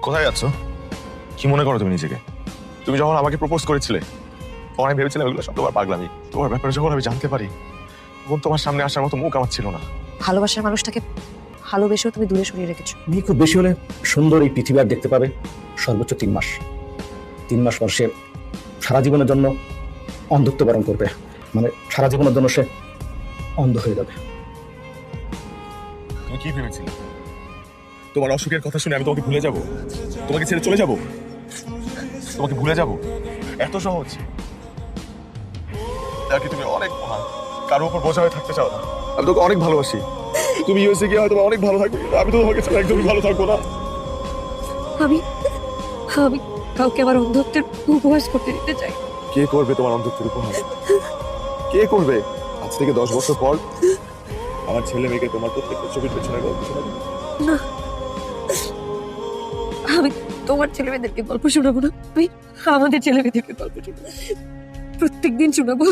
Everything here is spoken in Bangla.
কোথায় যাচ্ছ? কি মনে করো তুমি নিজেকে? তুমি যখন আমাকে প্রপোজ করেছিলে তখন আমি ভেবেছিলাম এগুলো সব তোমার পাগলামি। তোমার ব্যাপারে যখন আমি জানতে পারি তখন তোমার সামনে আসার মতো মুখ আমার ছিল না। ভালোবাসার মানুষটাকে ভালোবেসেও তুমি দূরে সরিয়ে রেখেছো। মেয়ে খুব বেশি হলে সুন্দর এই পৃথিবী আর দেখতে পাবে সর্বোচ্চ 3 মাস। 3 মাস পর সে সারা জীবনের জন্য অন্ধত্ব বরণ করবে, মানে সারা জীবনের জন্য সে অন্ধ হয়ে যাবে। তুমি কি ভেবেছিলে তোমার অসুখের কথা শুনে আমি তোমাকে ভুলে যাব? তোমাকে ছেড়ে চলে যাব? তোমাকে ভুলে যাব? এত সহজ? নাকি তুমি অনেক মহান, কারো উপর বোঝা হয়ে থাকতে চাও না? আমি তোকে অনেক ভালোবাসি। তুমি ইউএসএ গিয়ে হয়তো অনেক ভালো থাকবে, কিন্তু আমি তো তোমাকে ছাড়া একদমই ভালো থাকবো না। আমি আমি কাউকে আমার অন্ধত্বের উপহাস করতে দিতে চাই। কে করবে তোমার অন্ধত্বের উপহার? কে করবে? আজ থেকে 10 বছর পর আমার ছেলে মেয়েকে তোমার প্রত্যেকটা ছবির পেছনে গল্প শোনাবে। না, আমি তোমার ছেলে মেয়েদেরকে গল্প শোনাবো না। আমি আমাদের ছেলে মেয়েদেরকে গল্প শোনাবো, প্রত্যেকদিন শোনাবো।